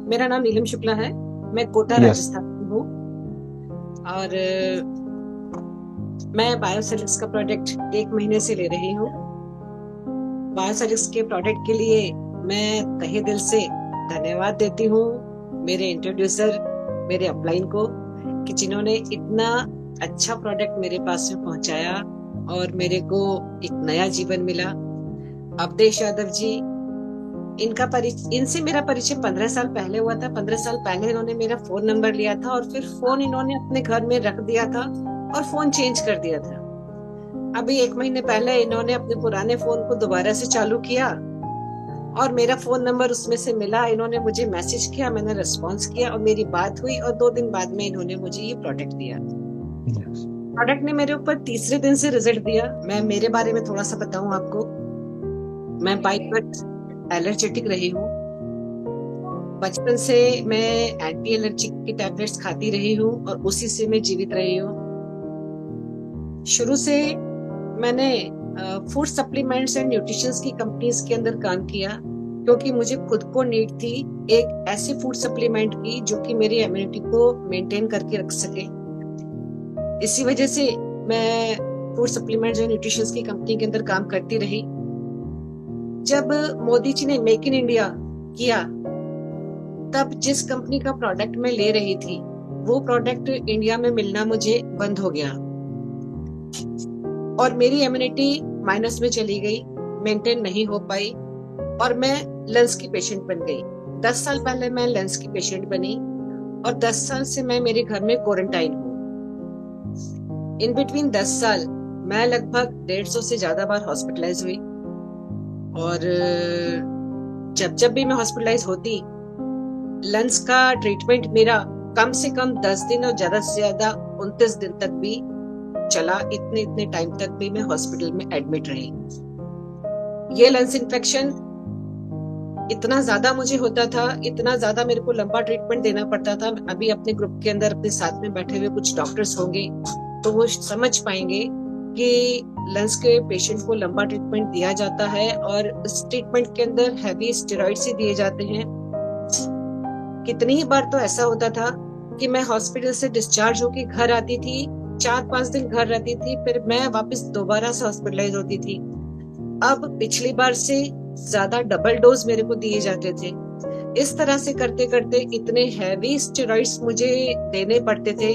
मेरा नाम नीलम शुक्ला है। मैं कोटा यस। राजस्थान में हूँ और मैं बायोसॉलिड्स का प्रोडक्ट 1 महीने से ले रही हूँ। बायोसॉलिड्स के प्रोडक्ट के लिए मैं तहे दिल से धन्यवाद देती हूँ मेरे इंट्रोड्यूसर, मेरे अपलाइन को, कि जिन्होंने इतना अच्छा प्रोडक्ट मेरे पास में पहुंचाया और मेरे को एक नया जीवन मिला। अवधेश यादव जी, इनसे मेरा परिचय 15 साल पहले हुआ था। 15 साल पहले इन्होंने मेरा फोन नंबर लिया था और फिर फोन इन्होंने अपने घर में रख दिया था और फोन चेंज कर दिया था। अभी 1 महीने पहले इन्होंने अपने पुराने फोन को दोबारा से चालू किया और मेरा फोन नंबर उसमें से मिला। इन्होंने मुझे मैसेज किया, मैंने रिस्पॉन्स किया और मेरी बात हुई और 2 दिन बाद में इन्होंने मुझे ये प्रोडक्ट दिया। यस। प्रोडक्ट ने मेरे ऊपर तीसरे दिन से रिजल्ट दिया। मैं मेरे बारे में थोड़ा सा बताऊं आपको। मैं बाई बर्थ एलर्जेटिक रही हूँ। बचपन से मैं एंटी एलर्जिक की टैबलेट्स खाती रही हूँ और उसी से मैं जीवित रही हूँ। शुरू से मैंने फूड सप्लीमेंट्स एंड न्यूट्रिशंस की कंपनीज के अंदर काम किया, क्योंकि मुझे खुद को नीड थी एक ऐसी फूड सप्लीमेंट की जो कि मेरी इम्यूनिटी को मेंटेन करके रख सके। इसी वजह से मैं फूड सप्लीमेंट्स एंड न्यूट्रिशंस की कंपनी के अंदर काम करती रही। जब मोदी जी ने मेक इन इंडिया किया, तब जिस कंपनी का प्रोडक्ट मैं ले रही थी वो प्रोडक्ट इंडिया में मिलना मुझे बंद हो गया और मेरी इम्यूनिटी माइनस में चली गई, मेंटेन नहीं हो पाई और मैं लंग्स की पेशेंट बन गई। 10 साल पहले मैं लंग्स की पेशेंट बनी और 10 साल से मैं मेरे घर में क्वारंटाइन हूँ। इन बिटवीन 10 साल मैं लगभग 150 से ज्यादा बार हॉस्पिटलाइज हुई और जब जब भी मैं हॉस्पिटलाइज होती, लंग्स का ट्रीटमेंट मेरा कम से कम 10 दिन और ज्यादा से ज्यादा 29 दिन तक भी चला। इतने इतने टाइम तक भी मैं हॉस्पिटल में एडमिट रही। ये लंग्स इन्फेक्शन इतना ज्यादा मुझे होता था, इतना ज्यादा मेरे को लंबा ट्रीटमेंट देना पड़ता था। अभी अपने ग्रुप के अंदर अपने साथ में बैठे हुए कुछ डॉक्टर्स होंगे तो वो समझ पाएंगे कि लंग्स के पेशेंट को लंबा ट्रीटमेंट दिया जाता है और इस ट्रीटमेंट के अंदर हैवी स्टेरॉइड्स ही दिए जाते हैं। कितनी ही बार तो ऐसा होता था कि मैं हॉस्पिटल से डिस्चार्ज होके घर आती थी, 4-5 दिन घर रहती थी, फिर मैं वापस दोबारा से हॉस्पिटलाइज होती थी। अब पिछली बार से ज्यादा डबल डोज मेरे को दिए जाते थे। इस तरह से करते करते इतने हैवी स्टेरॉइड्स मुझे देने पड़ते थे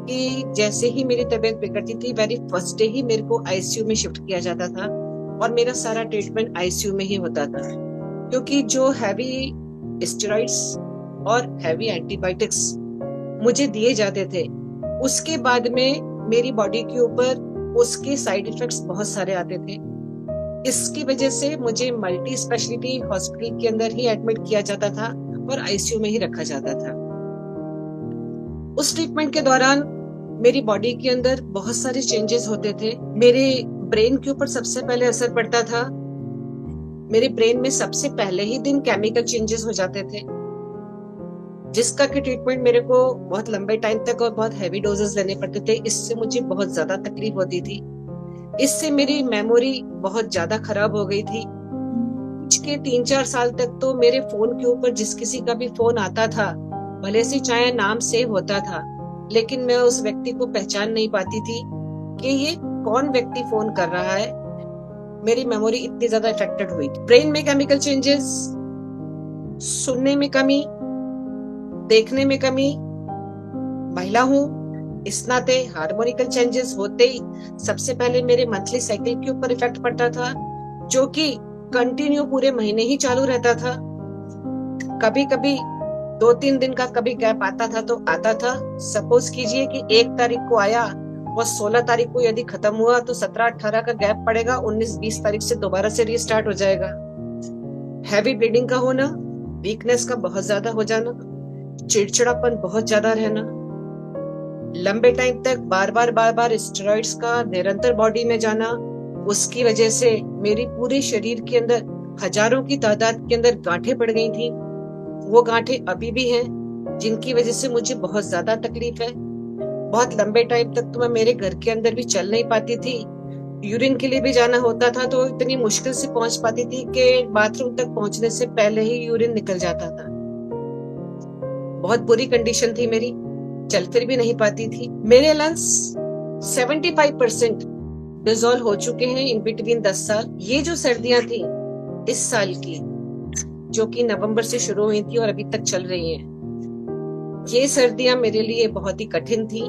कि जैसे ही मेरी तबीयत बिगड़ती थी, वेरी फर्स्ट डे ही मेरे को आईसीयू में शिफ्ट किया जाता था और मेरा सारा ट्रीटमेंट आईसीयू में ही होता था, क्योंकि जो हैवी स्टेरॉइड्स और हैवी एंटीबायोटिक्स मुझे दिए जाते थे, उसके बाद में मेरी बॉडी के ऊपर उसके साइड इफेक्ट्स बहुत सारे आते थे। इसकी वजह से मुझे मल्टी स्पेशलिटी हॉस्पिटल के अंदर ही एडमिट किया जाता था और आईसीयू में ही रखा जाता था। उस ट्रीटमेंट के दौरान मेरी बॉडी के अंदर बहुत सारे चेंजेस होते थे। मेरे ब्रेन के ऊपर सबसे पहले असर पड़ता था। मेरे ब्रेन में सबसे पहले ही दिन केमिकल चेंजेस हो जाते थे, जिसका कि ट्रीटमेंट मेरे को बहुत लंबे टाइम तक और बहुत हैवी डोजेस लेने पड़ते थे। इससे मुझे बहुत ज्यादा तकलीफ होती थी। इससे मेरी मेमोरी बहुत ज्यादा खराब हो गई थी। पिछले 3-4 साल तक तो मेरे फोन के ऊपर जिस किसी का भी फोन आता था, भले से चाहे नाम सेव होता था, लेकिन मैं उस व्यक्ति को पहचान नहीं पाती थी कि ये कौन व्यक्ति फोन कर रहा है। मेरी मेमोरी इतनी ज्यादा अफेक्टेड हुई। ब्रेन में केमिकल चेंजेस, सुनने में कमी, देखने में कमी, महिला हूँ इस नाते हार्मोनिकल चेंजेस होते ही सबसे पहले मेरे मंथली साइकिल के ऊपर इफेक्ट पड़ता था, जो कि कंटिन्यू पूरे महीने ही चालू रहता था। कभी कभी 2-3 दिन का कभी गैप आता था तो आता था। सपोज कीजिए कि 1 तारीख को आया और 16 तारीख को यदि खत्म हुआ तो 17-18 का गैप पड़ेगा, 19-20 तारीख से दोबारा से रीस्टार्ट हो जाएगा। हैवी ब्लीडिंग का होना, वीकनेस का बहुत ज्यादा हो जाना, चिड़चिड़ापन बहुत ज्यादा रहना, लंबे टाइम तक बार बार स्टेरॉइड्स का निरंतर बॉडी में जाना, उसकी वजह से मेरी पूरे शरीर के अंदर हजारों की तादाद के अंदर गांठें पड़ गई थी। वो गांठें अभी भी हैं, जिनकी वजह से मुझे बहुत ज्यादा तकलीफ है। बहुत लंबे टाइम तक तो मैं मेरे घर के अंदर भी चल नहीं पाती थी। यूरिन के लिए भी जाना होता था तो इतनी मुश्किल से पहुंच पाती थी कि बाथरूम तक पहुंचने से पहले ही यूरिन निकल जाता था। बहुत बुरी कंडीशन थी मेरी, चल फिर भी नहीं पाती थी। मेरे लंग्स 75% डिसॉल्व हो चुके हैं इन बिटवीन 10 साल। ये जो सर्दियां थी इस साल की, जो कि नवंबर से शुरू हुई थी और अभी तक चल रही हैं, ये सर्दियां मेरे लिए बहुत ही कठिन थी।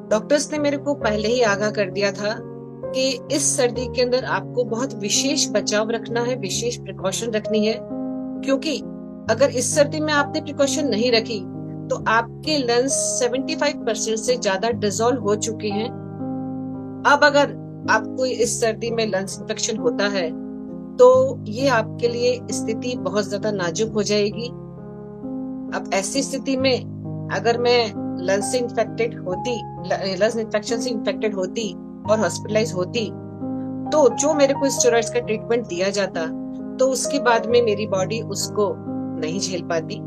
डॉक्टर्स ने मेरे को पहले ही आगाह कर दिया था कि इस सर्दी के अंदर आपको बहुत विशेष बचाव रखना है, विशेष प्रिकॉशन रखनी है, क्योंकि अगर इस सर्दी में आपने प्रिकॉशन नहीं रखी तो आपके लंग्स 75% से ज्यादा डिसॉल्व हो चुके हैं। अब अगर आपको इस सर्दी में लंग्स इन्फेक्शन होता है तो ये आपके लिए स्थिति बहुत ज्यादा नाजुक हो जाएगी। अब ऐसी स्थिति में अगर मैं लंग्स इन्फेक्शन से इन्फेक्टेड होती और हॉस्पिटलाइज होती, तो जो मेरे को स्टेरॉइड्स का ट्रीटमेंट दिया जाता तो उसके बाद में मेरी बॉडी उसको नहीं झेल पाती,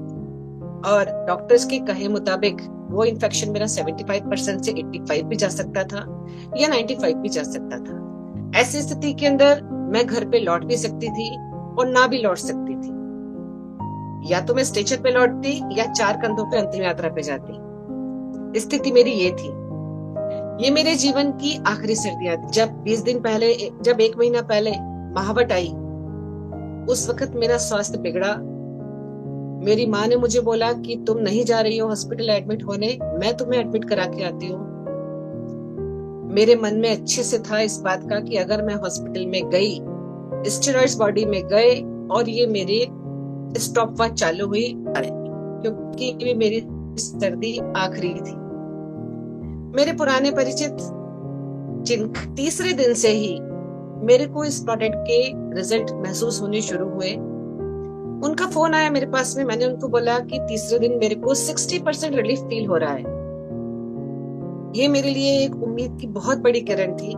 और डॉक्टर्स के कहे मुताबिक वो इन्फेक्शन मेरा 75% से 85 भी जा सकता था या 95 भी जा सकता था। ऐसी स्थिति के अंदर मैं घर पे लौट भी सकती थी और ना भी लौट सकती थी, या तो मैं स्टेशन पे लौटती या 4 कंधों पे अंतिम यात्रा पे जाती। स्थिति मेरी ये थी। ये मेरे जीवन की आखिरी सर्दियां थी। जब 20 दिन पहले, जब 1 महीना पहले महावट आई, उस वक्त मेरा स्वास्थ्य बिगड़ा। मेरी माँ ने मुझे बोला कि तुम नहीं जा रही हो हॉस्पिटल एडमिट होने, मैं तुम्हें एडमिट करा के आती हूँ। मेरे मन में अच्छे से था इस बात का कि अगर मैं हॉस्पिटल में गई, स्टेरॉइड्स बॉडी में गए और ये मेरे स्टॉप वॉच चालू हुई, क्योंकि मेरी सर्दी आखिरी थी। मेरे पुराने परिचित जिन तीसरे दिन से ही मेरे को इस प्रोडक्ट के रिजल्ट महसूस होने शुरू हुए, उनका फोन आया मेरे पास में। मैंने उनको बोला कि तीसरे दिन मेरे को 60% रिलीफ फील हो रहा है। ये मेरे लिए एक उम्मीद की बहुत बड़ी किरण थी।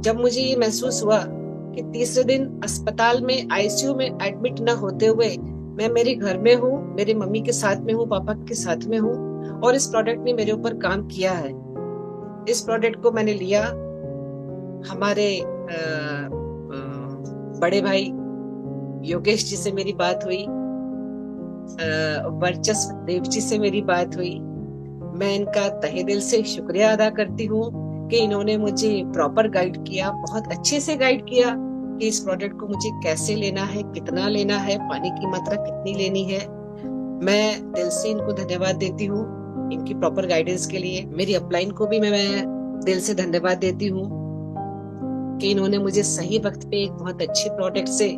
जब मुझे ये महसूस हुआ कि तीसरे दिन अस्पताल में आईसीयू में एडमिट न होते हुए मैं मेरे घर में हूँ, मेरे मम्मी के साथ में हूँ, पापा के साथ में हूँ, और इस प्रोडक्ट ने मेरे ऊपर काम किया है। इस प्रोडक्ट को मैंने लिया। हमारे बड़े भाई योगेश जी से मेरी बात हुई, वर्चस्व देव जी से मेरी बात हुई। मैं इनका तहे दिल से शुक्रिया अदा करती हूँ कि इन्होंने मुझे प्रॉपर गाइड किया, बहुत अच्छे से गाइड किया कि इस प्रोडक्ट को मुझे कैसे लेना है, कितना लेना है, पानी की मात्रा कितनी लेनी है। मैं दिल से इनको धन्यवाद देती हूँ इनकी प्रॉपर गाइडेंस के लिए। मेरी अपलाइन को भी मैं दिल से धन्यवाद देती हूँ कि इन्होंने मुझे सही वक्त पे एक बहुत अच्छे प्रोडक्ट से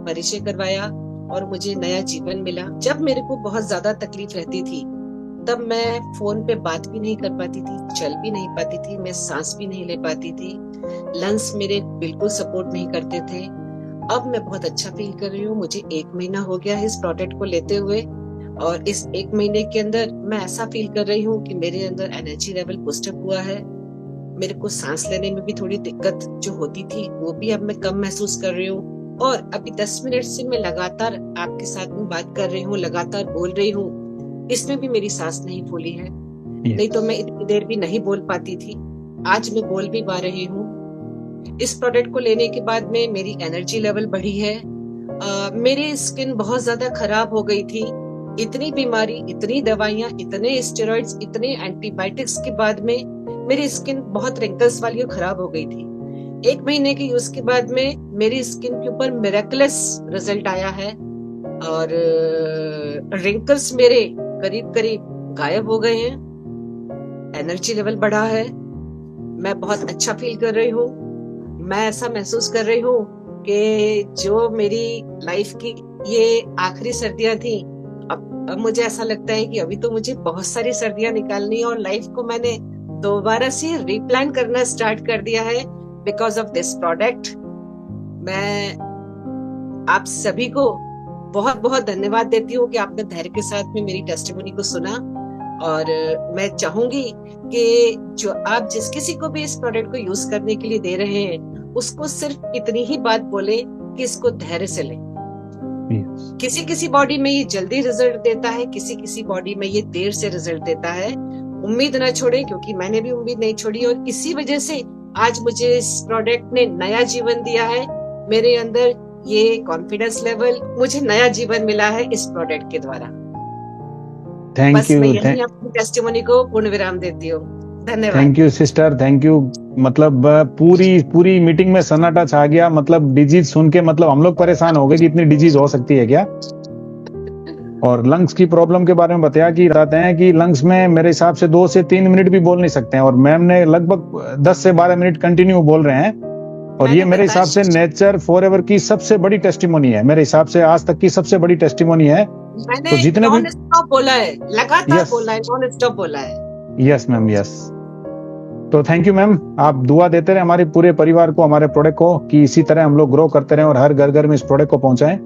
परिचय करवाया और मुझे नया जीवन मिला। जब मेरे को बहुत ज्यादा तकलीफ रहती थी तब मैं फोन पे बात भी नहीं कर पाती थी, चल भी नहीं पाती थी, मैं सांस भी नहीं ले पाती थी, लंग्स मेरे बिल्कुल सपोर्ट नहीं करते थे। अब मैं बहुत अच्छा फील कर रही हूँ। मुझे 1 महीना हो गया है इस प्रोडक्ट को लेते हुए, और इस 1 महीने के अंदर मैं ऐसा फील कर रही हूँ कि मेरे अंदर एनर्जी लेवल बूस्टअप हुआ है। मेरे को सांस लेने में भी थोड़ी दिक्कत जो होती थी वो भी अब मैं कम महसूस कर रही हूँ। और अभी 10 मिनट से मैं लगातार आपके साथ में बात कर रही हूँ, लगातार बोल रही हूँ, इसमें भी मेरी सांस नहीं फूली है। नहीं तो मैं इतनी देर भी नहीं बोल पाती थी। आज मैं बोल भी पा रही हूँ। इस प्रोडक्ट को लेने के बाद में मेरी एनर्जी लेवल बढ़ी है। मेरी स्किन बहुत ज्यादा खराब हो गई थी। इतनी बीमारी, इतनी दवाइयां, इतने स्टेरॉइड्स, इतने एंटीबायोटिक्स के बाद में मेरी स्किन बहुत रिंकल्स वाली और खराब हो गई थी। 1 महीने के यूज के बाद में मेरी स्किन के ऊपर मिरेकलस रिजल्ट आया है और रिंकल्स मेरे करीब करीब गायब हो गए हैं। एनर्जी लेवल बढ़ा है। मैं बहुत अच्छा फील कर रही हूँ। मैं ऐसा महसूस कर रही हूँ कि जो मेरी लाइफ की ये आखिरी सर्दियां थी, अब मुझे ऐसा लगता है कि अभी तो मुझे बहुत सारी सर्दियां निकालनी है और लाइफ को मैंने दोबारा से रिप्लान करना स्टार्ट कर दिया है बिकॉज ऑफ दिस प्रोडक्ट। मैं आप सभी को बहुत बहुत धन्यवाद देती हूँ कि आपने धैर्य के साथ में मेरी टेस्टिमोनी को सुना, और मैं चाहूंगी कि जो आप जिस किसी को भी इस प्रोडक्ट को यूज करने के लिए दे रहे हैं उसको सिर्फ इतनी ही बात बोले कि इसको धैर्य से लें। किसी किसी बॉडी में ये जल्दी रिजल्ट देता है, किसी किसी बॉडी में ये देर से रिजल्ट देता है। उम्मीद न छोड़े, क्योंकि मैंने भी उम्मीद नहीं छोड़ी और इसी वजह से आज मुझे इस प्रोडक्ट ने नया जीवन दिया है। मेरे अंदर ये कॉन्फिडेंस लेवल, मुझे नया जीवन मिला है इस प्रोडक्ट के द्वारा। थैंक बस मैं यू, यही अपनी टेस्टिमोनी को पूर्ण विराम देती हूँ। धन्यवाद। Thank you sister, thank you. मतलब पूरी पूरी मीटिंग में सन्नाटा छा गया। मतलब डिजीज सुन के मतलब हम लोग परेशान हो गए कि इतनी डिजीज हो सकती है क्या। और लंग्स की प्रॉब्लम के बारे में बताते हैं कि लंग्स में मेरे हिसाब से 2 से 3 मिनट भी बोल नहीं सकते हैं, और मैम ने लगभग 10 से 12 मिनट कंटिन्यू बोल रहे हैं। और ये मेरे हिसाब से नेचर फॉरएवर की सबसे बड़ी टेस्टिमोनी है, मेरे हिसाब से आज तक की सबसे बड़ी टेस्टिमोनी है। मैंने तो जितने भी नॉन स्टॉप बोला है, लगातार यस बोला है, नॉन स्टॉप बोला है। Yes ma'am, yes. तो थैंक यू मैम, आप दुआ देते रहे हमारे पूरे परिवार को, हमारे प्रोडक्ट को, कि इसी तरह हम लोग ग्रो करते रहें और हर घर घर में इस प्रोडक्ट को पहुंचाएं।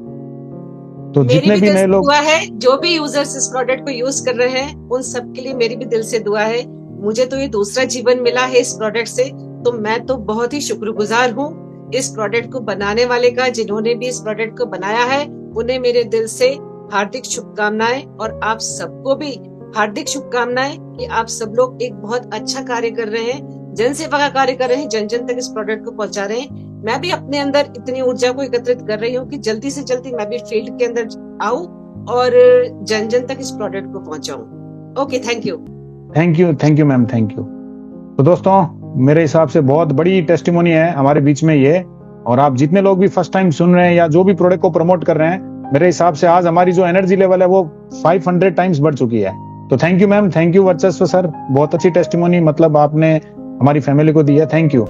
तो मेरी जितने भी भी दिल नए से लोग, दुआ है, जो भी यूजर्स इस प्रोडक्ट को यूज कर रहे हैं उन सबके लिए मेरी भी दिल से दुआ है। मुझे तो ये दूसरा जीवन मिला है इस प्रोडक्ट से, तो मैं तो बहुत ही शुक्रगुजार हूँ इस प्रोडक्ट को बनाने वाले का। जिन्होंने भी इस प्रोडक्ट को बनाया है उन्हें मेरे दिल से हार्दिक शुभकामनाएं, और आप सबको भी हार्दिक शुभकामनाएं कि आप सब लोग एक बहुत अच्छा कार्य कर रहे हैं, जन सेवा का कार्य कर रहे हैं, जन जन तक इस प्रोडक्ट को पहुंचा रहे हैं। मैं भी अपने अंदर इतनी ऊर्जा को एकत्रित कर रही हूँ कि जल्दी से जल्दी मैं भी फील्ड के अंदर आऊं और जन जन तक इस प्रोडक्ट को पहुंचाऊं। Okay, thank you. Thank you, thank you ma'am, thank you. तो दोस्तों, मेरे हिसाब से बहुत बड़ी टेस्टिमोनी है हमारे बीच में ये। और आप जितने लोग भी फर्स्ट टाइम सुन रहे हैं या जो भी प्रोडक्ट को प्रमोट कर रहे हैं, मेरे हिसाब से आज हमारी जो एनर्जी लेवल है वो 500 टाइम्स बढ़ चुकी है। तो thank you ma'am, thank you वर्चस्व सर, बहुत अच्छी टेस्टिमोनी मतलब आपने हमारी फैमिली को दी है। Thank you.